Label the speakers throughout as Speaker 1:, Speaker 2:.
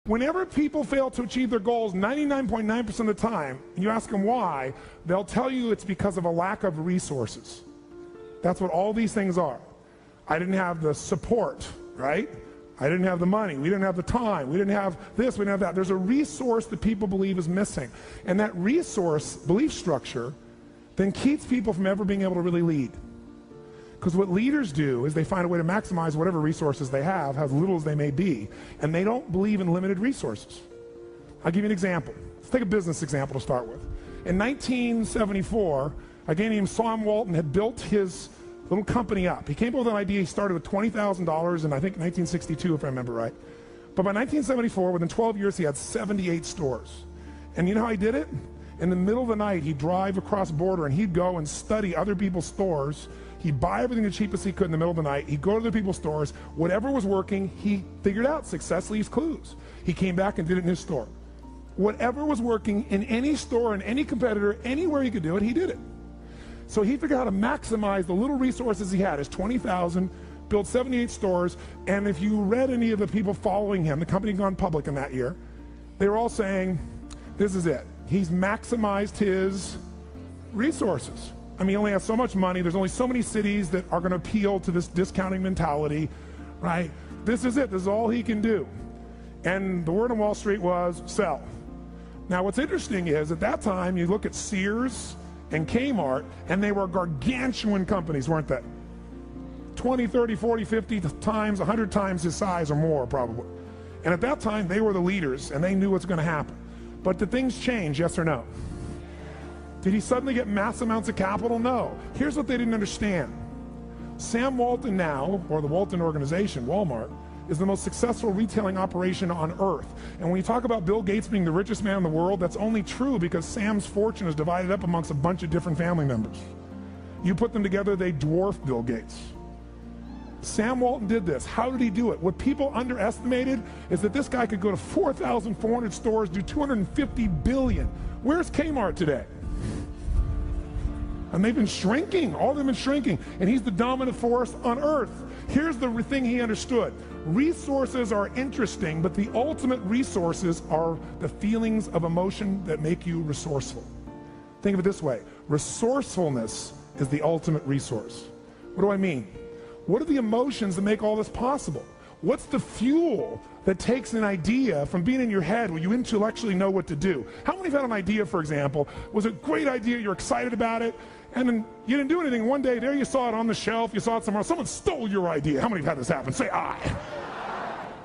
Speaker 1: Whenever people fail to achieve their goals 99.9% of the time, you ask them why, they'll tell you it's because of a lack of resources. That's what all these things are. I didn't have the support, right? I didn't have the money, we didn't have the time, we didn't have this, we didn't have that. There's a resource that people believe is missing. And that resource belief structure then keeps people from ever being able to really lead. Because what leaders do is they find a way to maximize whatever resources they have, as little as they may be, and they don't believe in limited resources. I'll give you an example. Let's take a business example to start with. In 1974, a guy named Sam Walton had built his little company up. He came up with an idea. He started with $20,000 in, I think, 1962, if I remember right. But by 1974, within 12 years, he had 78 stores. And you know how he did it? In the middle of the night, he'd drive across border and he'd go and study other people's stores. He'd buy everything the cheapest he could in the middle of the night. He'd go to other people's stores. Whatever was working, he figured out. Success leaves clues. He came back and did it in his store. Whatever was working in any store, in any competitor, anywhere he could do it, he did it. So he figured out how to maximize the little resources he had, his 20,000, built 78 stores, and if you read any of the people following him, the company had gone public in that year, they were all saying, this is it. He's maximized his resources. I mean, he only has so much money, there's only so many cities that are gonna appeal to this discounting mentality, right? This is it, this is all he can do. And the word on Wall Street was, sell. Now what's interesting is, at that time, you look at Sears and Kmart, and they were gargantuan companies, weren't they? 20, 30, 40, 50 times, 100 times his size or more, probably. And at that time, they were the leaders, and they knew what's gonna happen. But did things change, yes or no? Did he suddenly get mass amounts of capital? No. Here's what they didn't understand. Sam Walton now, or the Walton organization, Walmart, is the most successful retailing operation on earth. And when you talk about Bill Gates being the richest man in the world, that's only true because Sam's fortune is divided up amongst a bunch of different family members. You put them together, they dwarf Bill Gates. Sam Walton did this. How did he do it? What people underestimated is that this guy could go to 4,400 stores, do 250 billion. Where's Kmart today? And they've been shrinking, all of them have been shrinking, and he's the dominant force on earth. Here's the thing he understood. Resources are interesting, but the ultimate resources are the feelings of emotion that make you resourceful. Think of it this way. Resourcefulness is the ultimate resource. What do I mean? What are the emotions that make all this possible? What's the fuel that takes an idea from being in your head where you intellectually know what to do? How many have had an idea, for example, was a great idea, you're excited about it, and then you didn't do anything. One day, there you saw it on the shelf, you saw it somewhere else, someone stole your idea. How many have had this happen? Say I.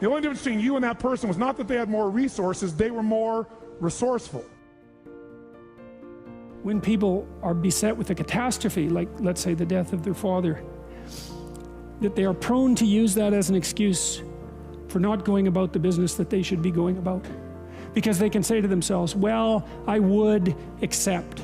Speaker 1: The only difference between you and that person was not that they had more resources, they were more resourceful.
Speaker 2: When people are beset with a catastrophe, like let's say the death of their father, that they are prone to use that as an excuse for not going about the business that they should be going about. Because they can say to themselves, well, I would accept.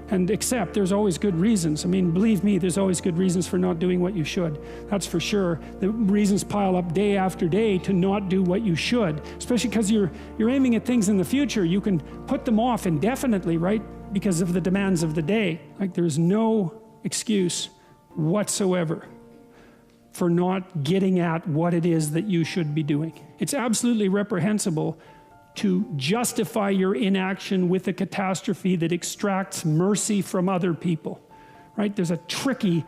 Speaker 2: And accept, there's always good reasons. I mean, believe me, there's always good reasons for not doing what you should. That's for sure. The reasons pile up day after day to not do what you should, especially because you're aiming at things in the future. You can put them off indefinitely, right? Because of the demands of the day. Like, there's no excuse whatsoever for not getting at what it is that you should be doing. It's absolutely reprehensible to justify your inaction with a catastrophe that extracts mercy from other people, right? There's a tricky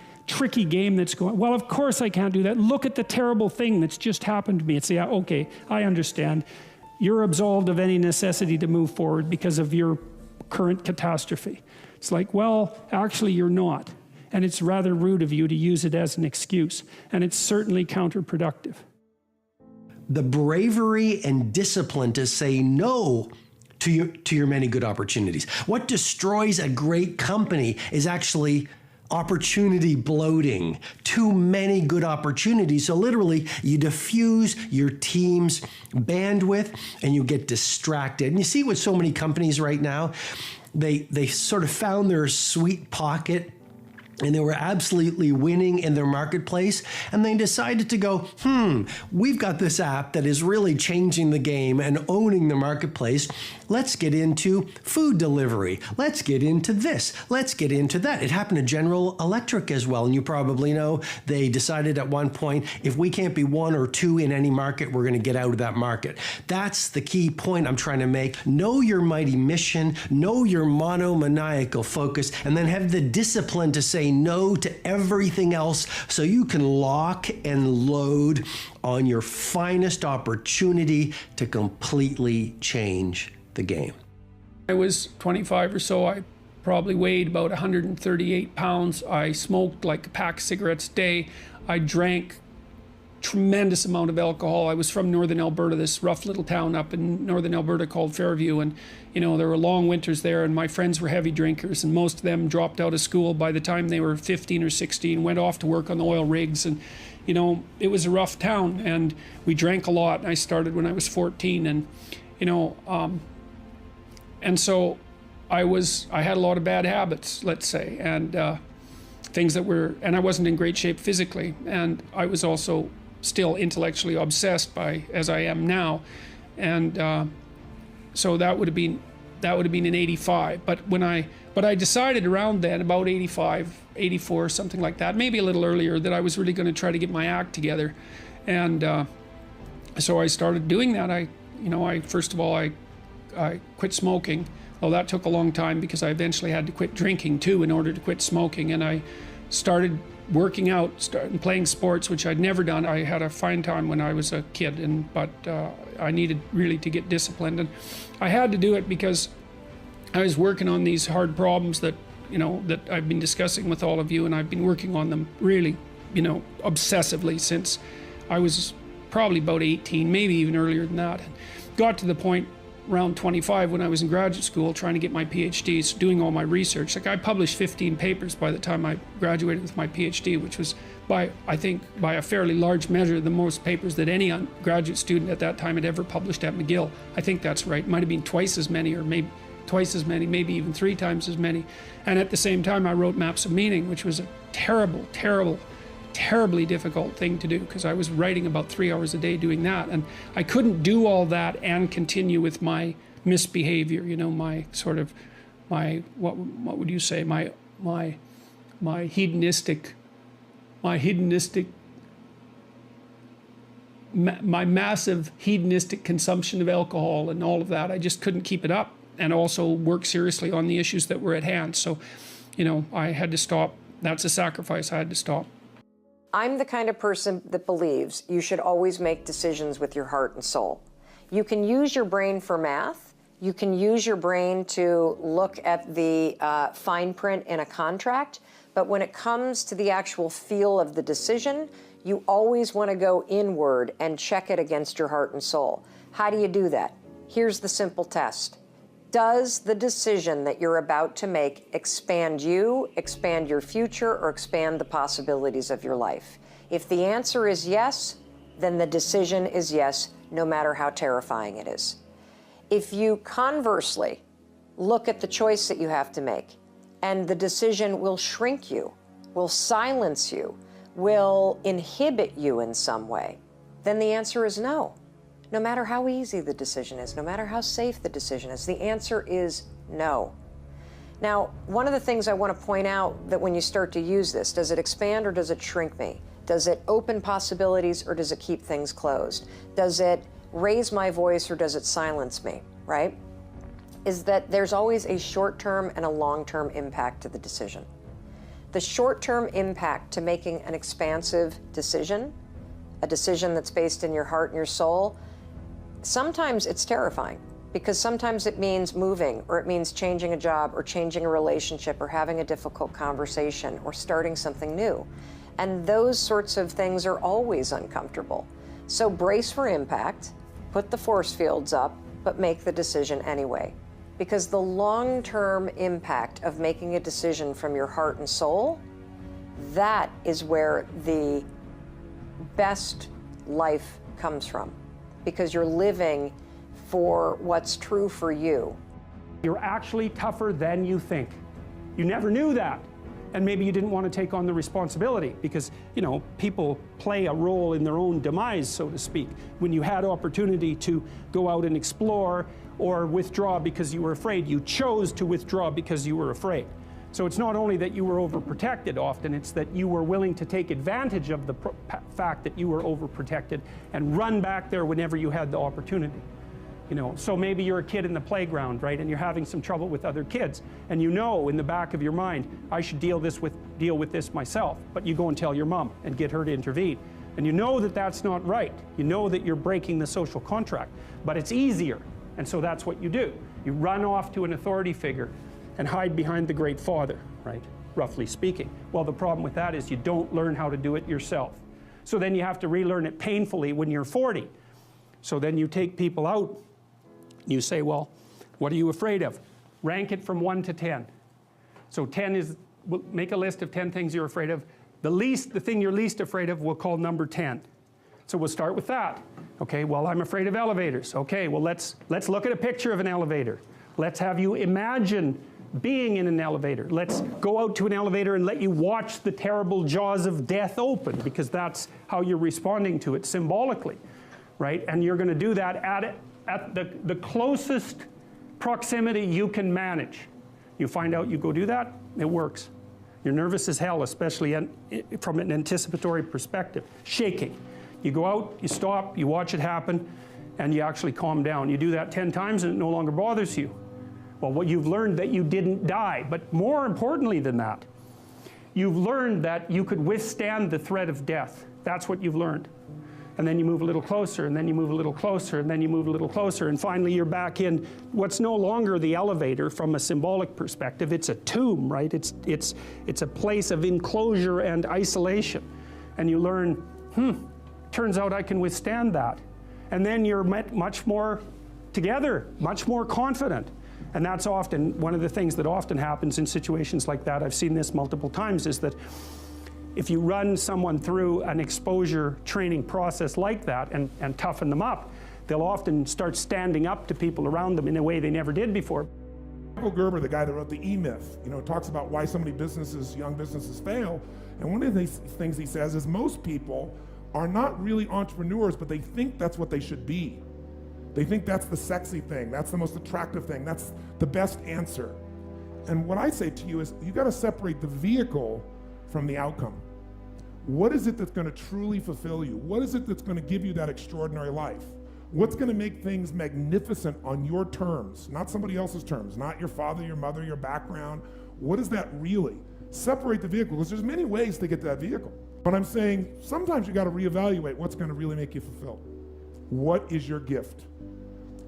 Speaker 2: game that's going, well, of course I can't do that. Look at the terrible thing that's just happened to me. It's, yeah, okay, I understand. You're absolved of any necessity to move forward because of your current catastrophe. It's like, well, actually you're not. And it's rather rude of you to use it as an excuse. And it's certainly counterproductive.
Speaker 3: The bravery and discipline to say no to your many good opportunities. What destroys a great company is actually opportunity bloating. Too many good opportunities. So literally, you diffuse your team's bandwidth and you get distracted. And you see with so many companies right now, they sort of found their sweet pocket and they were absolutely winning in their marketplace. And they decided to go, we've got this app that is really changing the game and owning the marketplace. Let's get into food delivery. Let's get into this. Let's get into that. It happened to General Electric as well. And you probably know they decided at one point, if we can't be one or two in any market, we're going to get out of that market. That's the key point I'm trying to make. Know your mighty mission, know your monomaniacal focus, and then have the discipline to say no to everything else so you can lock and load on your finest opportunity to completely change the game.
Speaker 2: I was 25 or so. I probably weighed about 138 pounds. I smoked like a pack of cigarettes a day. I drank tremendous amount of alcohol. I was from northern Alberta, this rough little town up in northern Alberta called Fairview, and there were long winters there, and my friends were heavy drinkers, and most of them dropped out of school by the time they were 15 or 16, went off to work on the oil rigs, and it was a rough town, and we drank a lot. I started when I was 14, and and so I had a lot of bad habits, let's say, and things that were, and I wasn't in great shape physically, and I was also still intellectually obsessed by, as I am now, and so that would have been in 85. But I decided around then, about 85, 84, something like that, maybe a little earlier, that I was really going to try to get my act together, and so I started doing that. First of all, I quit smoking. Well, that took a long time because I eventually had to quit drinking too in order to quit smoking, and I started working out, started playing sports, which I'd never done. I had a fine time when I was a kid, but I needed really to get disciplined, and I had to do it because I was working on these hard problems that that I've been discussing with all of you, and I've been working on them really obsessively since I was probably about 18, maybe even earlier than that. Got to the point around 25 when I was in graduate school trying to get my PhD, doing all my research. Like, I published 15 papers by the time I graduated with my PhD, which was by a fairly large measure the most papers that any graduate student at that time had ever published at McGill. I think that's right. It might have been twice as many, or maybe twice as many, maybe even 3 times as many. And at the same time, I wrote Maps of Meaning, which was a terribly difficult thing to do, because I was writing about 3 hours a day doing that, and I couldn't do all that and continue with my misbehavior, my sort of, my what would you say, my hedonistic, my massive hedonistic consumption of alcohol and all of that. I just couldn't keep it up, and also work seriously on the issues that were at hand. So I had to stop. That's a sacrifice. I had to stop.
Speaker 4: I'm the kind of person that believes you should always make decisions with your heart and soul. You can use your brain for math. You can use your brain to look at the fine print in a contract. But when it comes to the actual feel of the decision, you always want to go inward and check it against your heart and soul. How do you do that? Here's the simple test. Does the decision that you're about to make expand you, expand your future, or expand the possibilities of your life? If the answer is yes, then the decision is yes, no matter how terrifying it is. If you conversely look at the choice that you have to make, and the decision will shrink you, will silence you, will inhibit you in some way, then the answer is no. No matter how easy the decision is, no matter how safe the decision is, the answer is no. Now, one of the things I want to point out, that when you start to use this, does it expand or does it shrink me? Does it open possibilities or does it keep things closed? Does it raise my voice or does it silence me, right? Is that there's always a short-term and a long-term impact to the decision. The short-term impact to making an expansive decision, a decision that's based in your heart and your soul, sometimes it's terrifying, because sometimes it means moving, or it means changing a job, or changing a relationship, or having a difficult conversation, or starting something new. And those sorts of things are always uncomfortable. So brace for impact, put the force fields up, but make the decision anyway. Because the long-term impact of making a decision from your heart and soul, that is where the best life comes from. Because you're living for what's true for you.
Speaker 5: You're actually tougher than you think. You never knew that.
Speaker 2: and maybe you didn't want to take on the responsibility because, you know, people play a role in their own demise, so to speak. When you had opportunity to go out and explore or withdraw because you were afraid, you chose to withdraw because you were afraid. So it's not only that you were overprotected often, it's that you were willing to take advantage of the fact that you were overprotected and run back there whenever you had the opportunity. You know, so maybe you're a kid in the playground, right, and you're having some trouble with other kids, and you know in the back of your mind, I should deal with this myself, but you go and tell your mom and get her to intervene. And you know that that's not right. You know that you're breaking the social contract, but it's easier, and so that's what you do. You run off to an authority figure and hide behind the Great Father, right, roughly speaking. Well, the problem with that is you don't learn how to do it yourself. So then you have to relearn it painfully when you're 40. So then you take people out. You say, well, what are you afraid of? Rank it from 1 to 10. So 10 is, we'll make a list of 10 things you're afraid of. The thing you're least afraid of, we'll call number 10. So we'll start with that. Okay, well, I'm afraid of elevators. Okay, well, let's look at a picture of an elevator. Let's have you imagine being in an elevator. Let's go out to an elevator and let you watch the terrible jaws of death open, because that's how you're responding to it symbolically, right? And you're going to do that at the closest proximity you can manage. You find out, you go do that, it works. You're nervous as hell, especially from an anticipatory perspective. Shaking. You go out, you stop, you watch it happen, and you actually calm down. You do that 10 times and it no longer bothers you. Well, what you've learned that you didn't die, but more importantly than that, you've learned that you could withstand the threat of death. That's what you've learned. And then you move a little closer, and then you move a little closer, and then you move a little closer, and finally you're back in what's no longer the elevator from a symbolic perspective. It's a tomb, right? It's a place of enclosure and isolation. And you learn, turns out I can withstand that. And then you're much more together, much more confident. And that's often one of the things that often happens in situations like that. I've seen this multiple times, is that if you run someone through an exposure training process like that and toughen them up, they'll often start standing up to people around them in a way they never did before.
Speaker 1: Michael Gerber, the guy that wrote the E-Myth, talks about why so many young businesses fail. And one of the things he says is most people are not really entrepreneurs, but they think that's what they should be. They think that's the sexy thing, that's the most attractive thing, that's the best answer. And what I say to you is, you gotta separate the vehicle from the outcome. What is it that's going to truly fulfill you? What is it that's going to give you that extraordinary life? What's going to make things magnificent on your terms, not somebody else's terms, not your father, your mother, your background? What is that really? Separate the vehicle, because there's many ways to get to that vehicle. But I'm saying sometimes you got to reevaluate what's going to really make you fulfilled. What is your gift?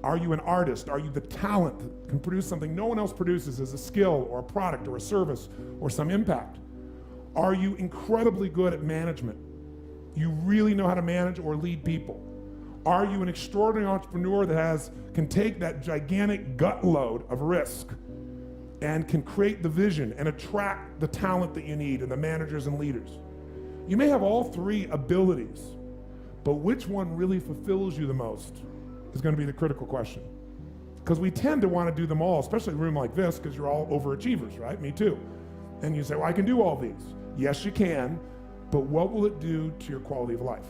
Speaker 1: Are you an artist? Are you the talent that can produce something no one else produces as a skill or a product or a service or some impact? Are you incredibly good at management? You really know how to manage or lead people? Are you an extraordinary entrepreneur that can take that gigantic gut load of risk and can create the vision and attract the talent that you need and the managers and leaders? You may have all three abilities, but which one really fulfills you the most is going to be the critical question. Because we tend to want to do them all, especially in a room like this, because you're all overachievers, right? Me too. And you say, well, I can do all these. Yes, you can, but what will it do to your quality of life?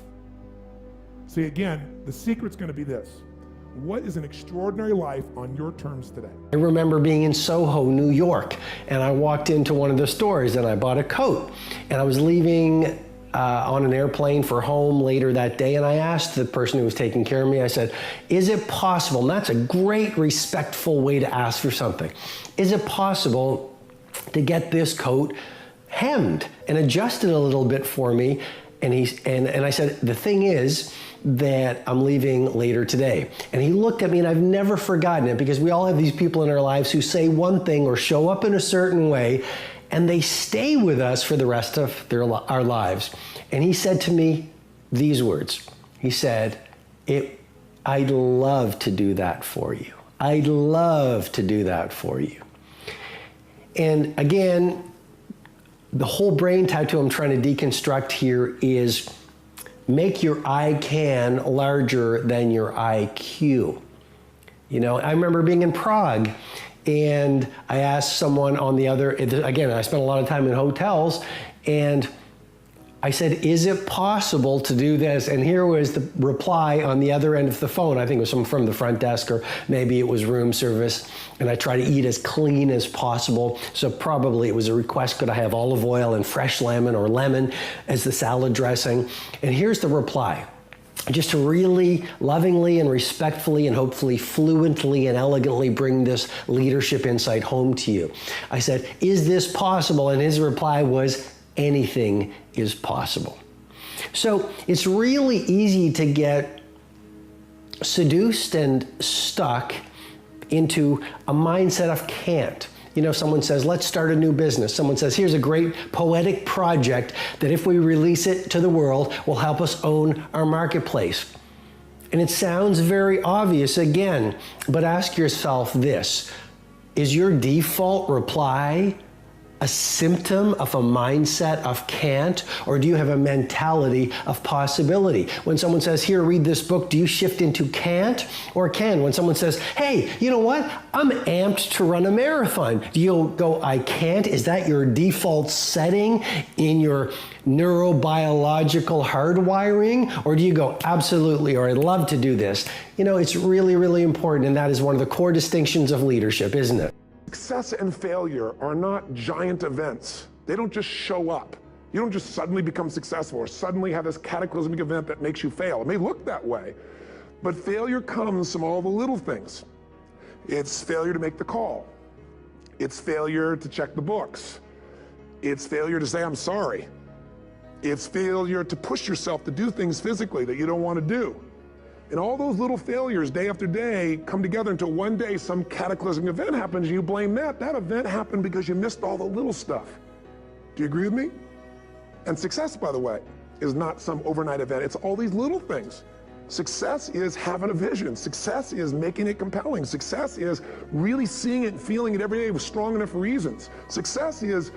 Speaker 1: See, again, the secret's going to be this. What is an extraordinary life on your terms today?
Speaker 3: I remember being in Soho, New York, and I walked into one of the stores and I bought a coat. And I was leaving on an airplane for home later that day, and I asked the person who was taking care of me, I said, is it possible, and that's a great respectful way to ask for something, is it possible to get this coat hemmed and adjusted a little bit for me? And I said, the thing is that I'm leaving later today. And he looked at me, and I've never forgotten it, because we all have these people in our lives who say one thing or show up in a certain way, and they stay with us for the rest of our lives. And he said to me these words. He said, I'd love to do that for you. I'd love to do that for you. And again, the whole brain tattoo I'm trying to deconstruct here is make your I can larger than your IQ. I remember being in Prague, And I asked someone on the other, again, I spent a lot of time in hotels, and I said, is it possible to do this? And here was the reply on the other end of the phone. I think it was someone from the front desk, or maybe it was room service. And I try to eat as clean as possible. So probably it was a request, could I have olive oil and fresh lemon or lemon as the salad dressing? And here's the reply. Just to really lovingly and respectfully and hopefully fluently and elegantly bring this leadership insight home to you. I said, is this possible? And his reply was, anything is possible. So it's really easy to get seduced and stuck into a mindset of can't. You know, someone says, let's start a new business. Someone says, here's a great poetic project that if we release it to the world will help us own our marketplace. And it sounds very obvious again, but ask yourself this, is your default reply a symptom of a mindset of can't, or do you have a mentality of possibility? When someone says, here, read this book, do you shift into can't or can? When someone says, hey, you know what? I'm amped to run a marathon. Do you go, I can't? Is that your default setting in your neurobiological hardwiring? Or do you go, absolutely, or I'd love to do this? You know, it's really, really important, and that is one of the core distinctions of leadership, isn't it?
Speaker 1: Success and failure are not giant events. They don't just show up. You don't just suddenly become successful or suddenly have this cataclysmic event that makes you fail. It may look that way, but failure comes from all the little things. It's failure to make the call. It's failure to check the books. It's failure to say, I'm sorry. It's failure to push yourself to do things physically that you don't want to do. And all those little failures day after day come together until one day some cataclysmic event happens and you blame that. That event happened because you missed all the little stuff. Do you agree with me? And success, by the way, is not some overnight event. It's all these little things. Success is having a vision. Success is making it compelling. Success is really seeing it and feeling it every day with strong enough reasons. Success is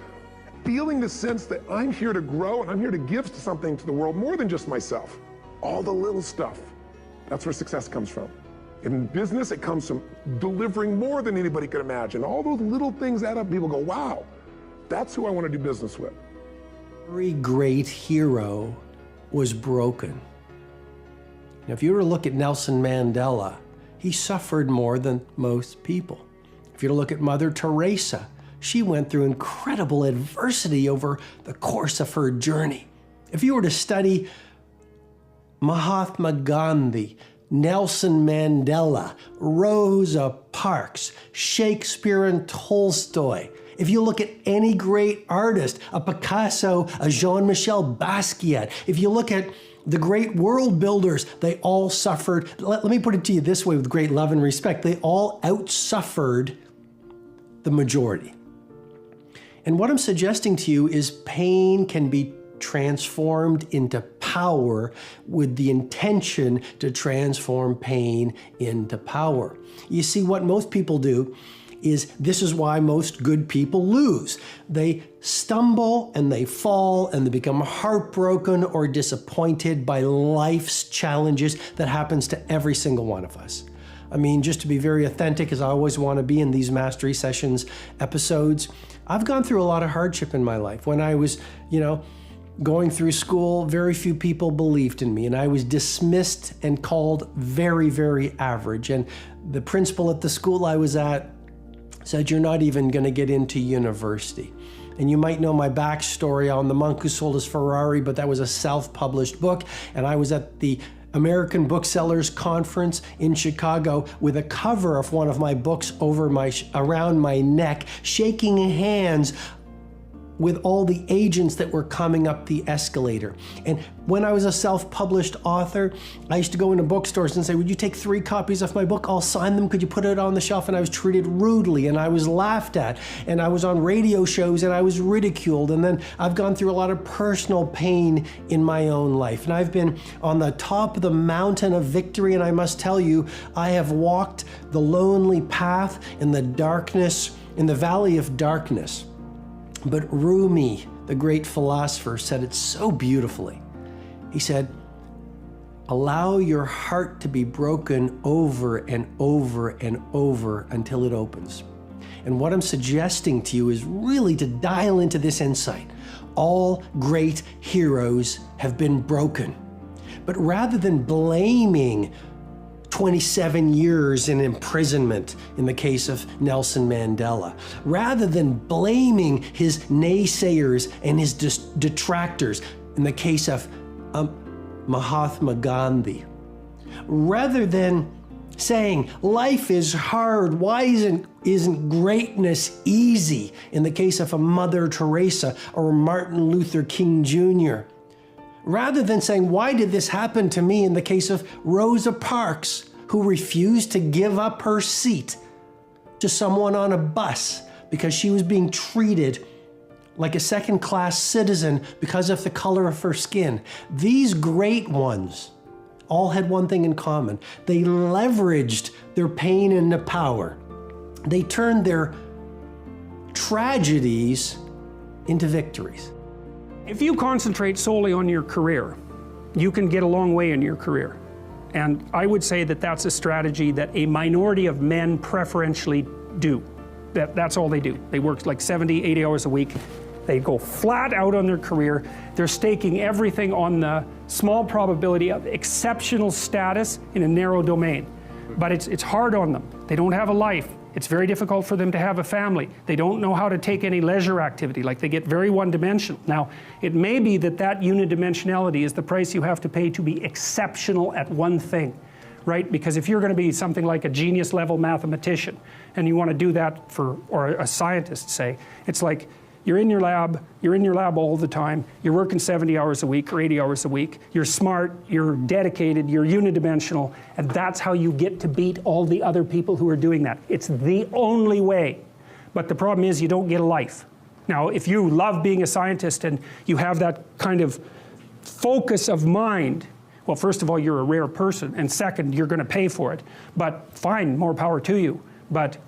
Speaker 1: feeling the sense that I'm here to grow and I'm here to give something to the world more than just myself. All the little stuff. That's where success comes from. In business, it comes from delivering more than anybody could imagine. All those little things add up. People go, wow, that's who I want to do business with.
Speaker 3: Every great hero was broken. Now, if you were to look at Nelson Mandela, he suffered more than most people. If you were to look at Mother Teresa, she went through incredible adversity over the course of her journey. If you were to study Mahatma Gandhi, Nelson Mandela, Rosa Parks, Shakespeare and Tolstoy. If you look at any great artist, a Picasso, a Jean-Michel Basquiat, if you look at the great world builders, they all suffered. Let me put it to you this way with great love and respect. They all outsuffered the majority. And what I'm suggesting to you is pain can be transformed into power with the intention to transform pain into power. You see, what most people do is, this is why most good people lose. They stumble and they fall and they become heartbroken or disappointed by life's challenges that happens to every single one of us. I mean, just to be very authentic, as I always want to be in these Mastery Sessions episodes, I've gone through a lot of hardship in my life. When I was, going through school, very few people believed in me, and I was dismissed and called very, very average. And the principal at the school I was at said, you're not even going to get into university. And you might know my backstory on The Monk Who Sold His Ferrari, but that was a self-published book. And I was at the American Booksellers Conference in Chicago with a cover of one of my books around my neck, shaking hands with all the agents that were coming up the escalator. And when I was a self-published author, I used to go into bookstores and say, would you take 3 copies of my book? I'll sign them. Could you put it on the shelf? And I was treated rudely, and I was laughed at, and I was on radio shows, and I was ridiculed. And then I've gone through a lot of personal pain in my own life. And I've been on the top of the mountain of victory, and I must tell you, I have walked the lonely path in the darkness, in the valley of darkness. But Rumi, the great philosopher, said it so beautifully. He said, allow your heart to be broken over and over and over until it opens. And what I'm suggesting to you is really to dial into this insight. All great heroes have been broken. But rather than blaming 27 years in imprisonment in the case of Nelson Mandela, rather than blaming his naysayers and his detractors in the case of Mahatma Gandhi, rather than saying life is hard, why isn't greatness easy in the case of a Mother Teresa or Martin Luther King Jr., rather than saying, why did this happen to me in the case of Rosa Parks, who refused to give up her seat to someone on a bus because she was being treated like a second-class citizen because of the color of her skin. These great ones all had one thing in common. They leveraged their pain into power. They turned their tragedies into victories.
Speaker 2: If you concentrate solely on your career, you can get a long way in your career. And I would say that that's a strategy that a minority of men preferentially do. That's all they do. They work like 70, 80 hours a week. They go flat out on their career. They're staking everything on the small probability of exceptional status in a narrow domain. But it's hard on them. They don't have a life. It's very difficult for them to have a family. They don't know how to take any leisure activity, like they get very one-dimensional. Now, it may be that that unidimensionality is the price you have to pay to be exceptional at one thing, right? Because if you're going to be something like a genius-level mathematician, and you want to do that for, or a scientist, say, it's like you're in your lab all the time, you're working 70 hours a week or 80 hours a week, you're smart, you're dedicated, you're unidimensional, and that's how you get to beat all the other people who are doing that. It's the only way. But the problem is you don't get a life. Now, if you love being a scientist and you have that kind of focus of mind, well, first of all, you're a rare person, and second, you're going to pay for it. But fine, more power to you. But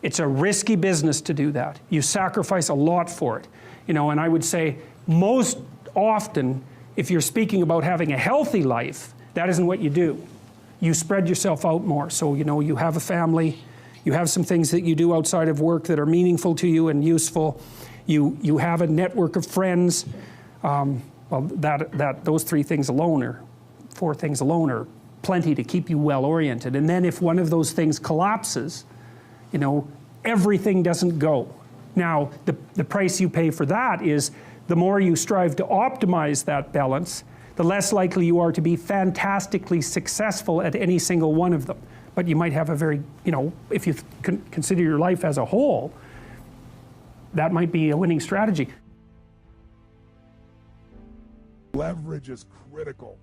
Speaker 2: it's a risky business to do that. You sacrifice a lot for it. You know, and I would say most often, if you're speaking about having a healthy life, that isn't what you do. You spread yourself out more. So, you know, you have a family, you have some things that you do outside of work that are meaningful to you and useful. You have a network of friends. Well, those 3 things alone, or 4 things alone, are plenty to keep you well oriented. And then if one of those things collapses, you know, everything doesn't go. Now, the price you pay for that is the more you strive to optimize that balance, the less likely you are to be fantastically successful at any single one of them. But you might have a very, you know, if you consider your life as a whole, that might be a winning strategy.
Speaker 1: Leverage is critical.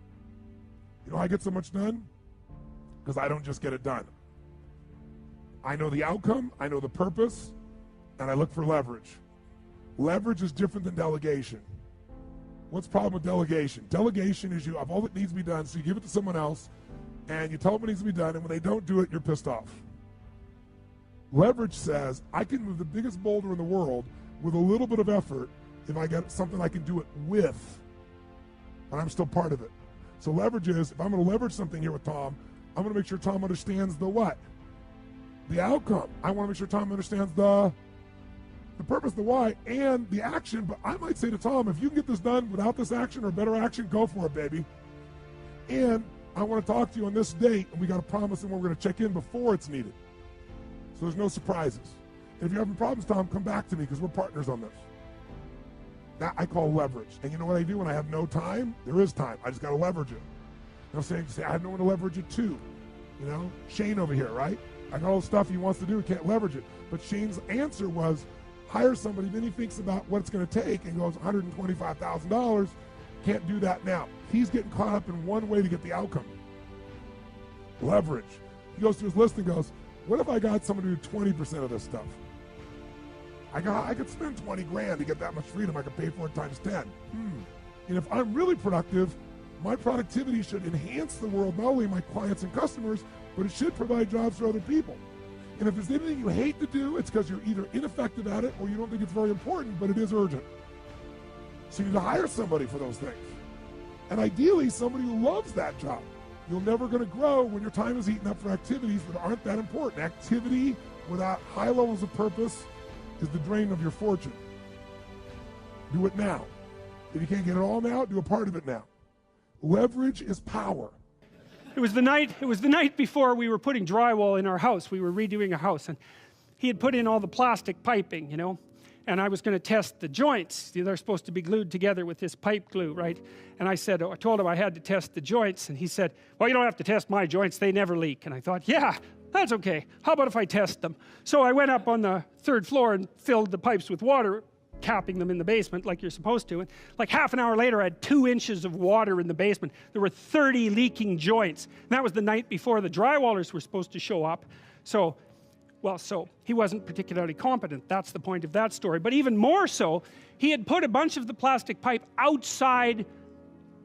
Speaker 1: You know how I get so much done? Because I don't just get it done. I know the outcome, I know the purpose, and I look for leverage. Leverage is different than delegation. What's the problem with delegation? Delegation is you have all that needs to be done, so you give it to someone else, and you tell them what needs to be done, and when they don't do it, you're pissed off. Leverage says, I can move the biggest boulder in the world with a little bit of effort if I get something I can do it with, and I'm still part of it. So leverage is, if I'm going to leverage something here with Tom, I'm going to make sure Tom understands the what? The outcome. I want to make sure Tom understands the purpose, the why, and the action. But I might say to Tom, if you can get this done without this action or better action, go for it, baby. And I want to talk to you on this date, and we got a promise, and we're going to check in before it's needed. So there's no surprises. And if you're having problems, Tom, come back to me because we're partners on this. That I call leverage. And you know what I do when I have no time? There is time. I just got to leverage it. I'm saying, I have no one to leverage it to. You know, Shane over here, right? I got all the stuff he wants to do, he can't leverage it. But Shane's answer was, hire somebody, then he thinks about what it's going to take and goes, $125,000, can't do that now. He's getting caught up in one way to get the outcome. Leverage. He goes through his list and goes, what if I got someone to do 20% of this stuff? I could spend 20 grand to get that much freedom, I could pay for it times 10. And if I'm really productive, my productivity should enhance the world, not only my clients and customers, but it should provide jobs for other people. And if there's anything you hate to do, it's because you're either ineffective at it or you don't think it's very important, but it is urgent. So you need to hire somebody for those things. And ideally, somebody who loves that job. You're never going to grow when your time is eaten up for activities that aren't that important. Activity without high levels of purpose is the drain of your fortune. Do it now. If you can't get it all now, do a part of it now. Leverage is power.
Speaker 2: It was the night before we were putting drywall in our house. We were redoing a house, and he had put in all the plastic piping, you know, and I was going to test the joints. They're supposed to be glued together with this pipe glue, right? And I told him I had to test the joints, and he said, well, you don't have to test my joints, they never leak. And I thought, yeah, that's okay. How about if I test them? So I went up on the 3rd floor and filled the pipes with water, capping them in the basement like you're supposed to. And like half an hour later, I had 2 inches of water in the basement. There were 30 leaking joints. And that was the night before the drywallers were supposed to show up. So he wasn't particularly competent. That's the point of that story. But even more so, he had put a bunch of the plastic pipe outside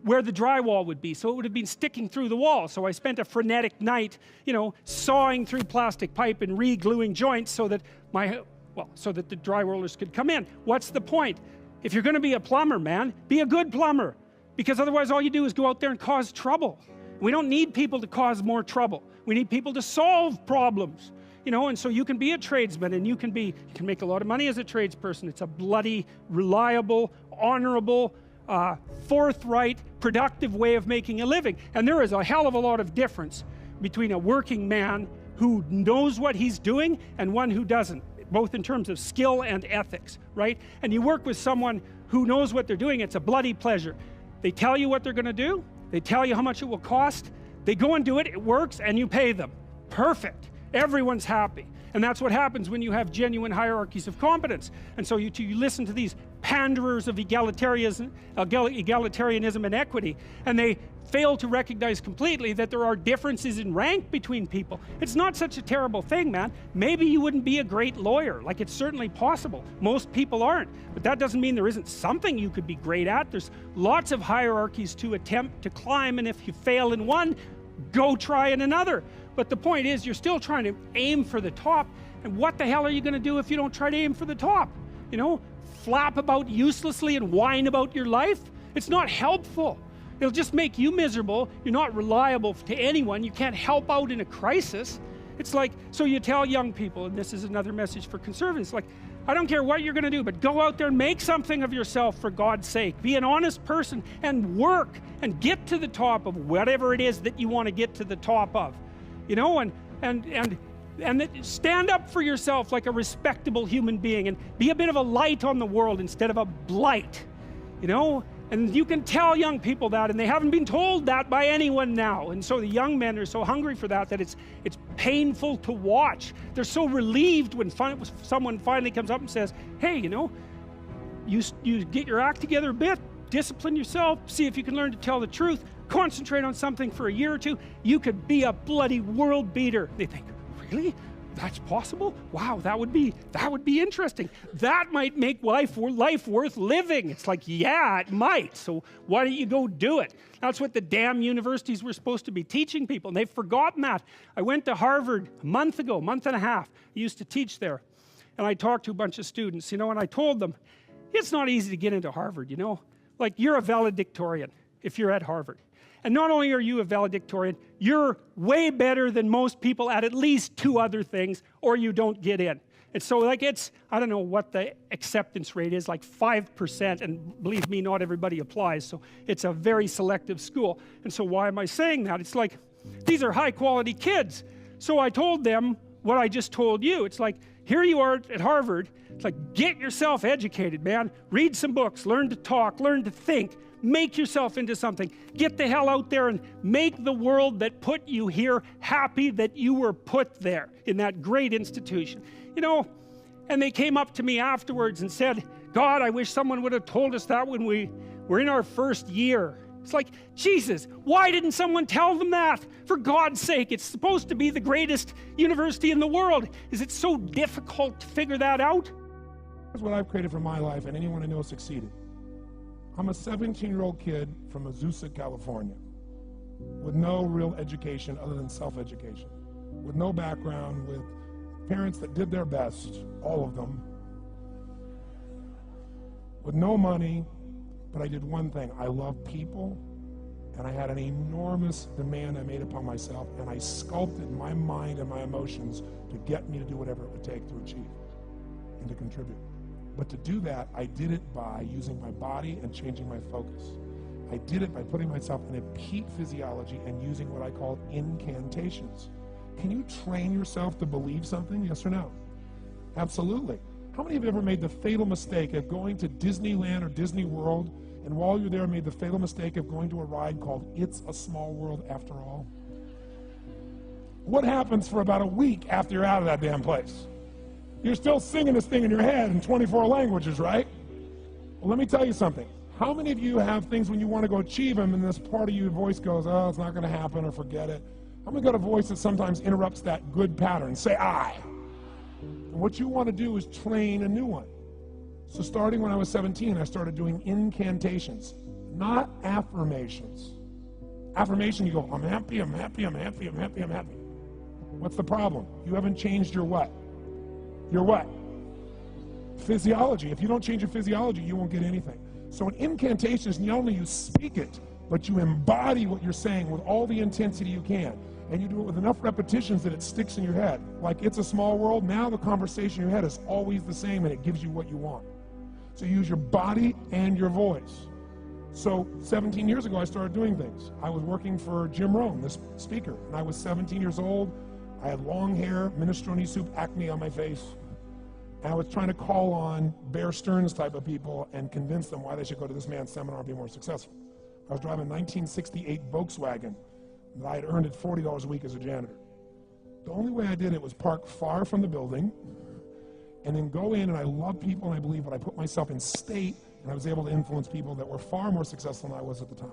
Speaker 2: where the drywall would be, so it would have been sticking through the wall. So I spent a frenetic night, you know, sawing through plastic pipe and re-gluing joints so that the drywallers could come in. What's the point? If you're going to be a plumber, man, be a good plumber, because otherwise all you do is go out there and cause trouble. We don't need people to cause more trouble. We need people to solve problems. You know, and so you can be a tradesman, and you can make a lot of money as a tradesperson. It's a bloody, reliable, honorable, forthright, productive way of making a living. And there is a hell of a lot of difference between a working man who knows what he's doing and one who doesn't, both in terms of skill and ethics, right? And you work with someone who knows what they're doing, it's a bloody pleasure. They tell you what they're going to do, they tell you how much it will cost, they go and do it, it works, and you pay them. Perfect. Everyone's happy. And that's what happens when you have genuine hierarchies of competence. And so you listen to these panderers of egalitarianism and equity, and they fail to recognize completely that there are differences in rank between people. It's not such a terrible thing, man. Maybe you wouldn't be a great lawyer. Like, it's certainly possible. Most people aren't. But that doesn't mean there isn't something you could be great at. There's lots of hierarchies to attempt to climb, and if you fail in one, go try in another. But the point is, you're still trying to aim for the top. And what the hell are you going to do if you don't try to aim for the top? You know, flap about uselessly and whine about your life? It's not helpful. It'll just make you miserable. You're not reliable to anyone. You can't help out in a crisis. It's like, so you tell young people, and this is another message for conservatives, like, I don't care what you're going to do, but go out there and make something of yourself for God's sake. Be an honest person and work and get to the top of whatever it is that you want to get to the top of. You know, and stand up for yourself like a respectable human being, and be a bit of a light on the world instead of a blight. You know, and you can tell young people that, and they haven't been told that by anyone now. And so the young men are so hungry for that it's painful to watch. They're so relieved when someone finally comes up and says, hey, you know, you get your act together a bit, discipline yourself, see if you can learn to tell the truth, concentrate on something for a year or two, you could be a bloody world beater. They think, really? That's possible? Wow, that would be interesting. That might make life worth living. It's like, yeah, it might. So why don't you go do it? That's what the damn universities were supposed to be teaching people, and they've forgotten that. I went to Harvard a month and a half. I used to teach there, and I talked to a bunch of students, you know, and I told them, it's not easy to get into Harvard, you know. Like, you're a valedictorian if you're at Harvard. And not only are you a valedictorian, you're way better than most people at least 2 other things, or you don't get in. And so, like, I don't know what the acceptance rate is, like 5%, and believe me, not everybody applies, so it's a very selective school. And so why am I saying that? It's like, these are high quality kids. So I told them what I just told you. It's like, here you are at Harvard. It's like, get yourself educated, man. Read some books, learn to talk, learn to think, make yourself into something. Get the hell out there and make the world that put you here happy that you were put there in that great institution. You know, and they came up to me afterwards and said, God, I wish someone would have told us that when we were in our first year. It's like, Jesus, why didn't someone tell them that? For God's sake, it's supposed to be the greatest university in the world. Is it so difficult to figure that out?
Speaker 1: That's what I've created for my life, and anyone I know succeeded. I'm a 17-year-old kid from Azusa, California, with no real education other than self-education, with no background, with parents that did their best, all of them, with no money, but I did one thing. I love people, And I had an enormous demand I made upon myself, and I sculpted my mind and my emotions to get me to do whatever it would take to achieve and to contribute. But to do that, I did it by using my body and changing my focus. I did it by putting myself in a peak physiology and using what I call incantations. Can you train yourself to believe something, yes or no? Absolutely. How many have ever made the fatal mistake of going to Disneyland or Disney World, and while you're there made the fatal mistake of going to a ride called It's a Small World After All? What happens for about a week after you're out of that damn place? You're still singing this thing in your head in 24 languages, right? Well, let me tell you something. How many of you have things when you want to go achieve them and this part of your voice goes, oh, it's not going to happen, or forget it? How many got a voice that sometimes interrupts that good pattern? Say I. And what you want to do is train a new one. So starting when I was 17, I started doing incantations, not affirmations. Affirmation, you go, I'm happy, I'm happy, I'm happy, I'm happy, I'm happy. What's the problem? You haven't changed your what? Your what? Physiology. If you don't change your physiology, you won't get anything. So an incantation is not only you speak it, but you embody what you're saying with all the intensity you can. And you do it with enough repetitions that it sticks in your head. Like It's a Small World, now the conversation in your head is always the same and it gives you what you want. So you use your body and your voice. So 17 years ago, I started doing things. I was working for Jim Rohn, this speaker, and I was 17 years old. I had long hair, minestrone soup, acne on my face. And I was trying to call on Bear Stearns type of people and convince them why they should go to this man's seminar and be more successful. I was driving a 1968 Volkswagen that I had earned at $40 a week as a janitor. The only way I did it was park far from the building and then go in, and I love people and I believe, but I put myself in state, and I was able to influence people that were far more successful than I was at the time.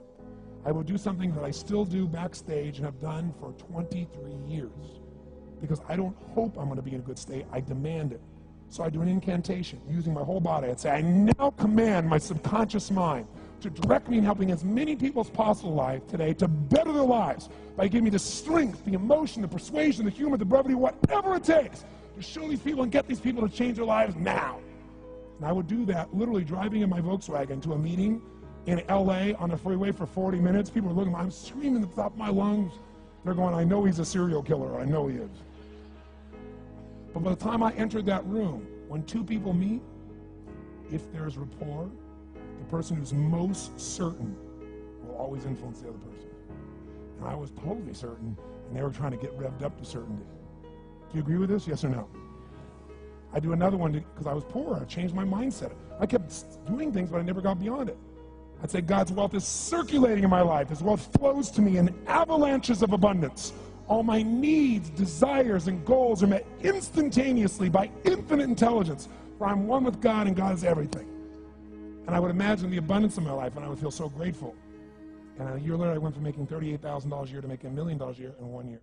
Speaker 1: I would do something that I still do backstage and have done for 23 years because I don't hope I'm going to be in a good state, I demand it. So I do an incantation using my whole body. I'd say, I now command my subconscious mind to direct me in helping as many people as possible live today to better their lives by giving me the strength, the emotion, the persuasion, the humor, the brevity, whatever it takes to show these people and get these people to change their lives now. And I would do that literally driving in my Volkswagen to a meeting in LA on the freeway for 40 minutes. People are looking, I'm screaming at the top of my lungs. They're going, I know he's a serial killer. I know he is. But by the time I entered that room, when two people meet, if there's rapport, the person who's most certain will always influence the other person. And I was totally certain, and they were trying to get revved up to certainty. Do you agree with this? Yes or no? I do another one because I was poor. I changed my mindset. I kept doing things, but I never got beyond it. I'd say God's wealth is circulating in my life. His wealth flows to me in avalanches of abundance. All my needs, desires, and goals are met instantaneously by infinite intelligence, for I'm one with God and God is everything. And I would imagine the abundance of my life, and I would feel so grateful. And a year later, I went from making $38,000 a year to making $1 million a year in 1 year.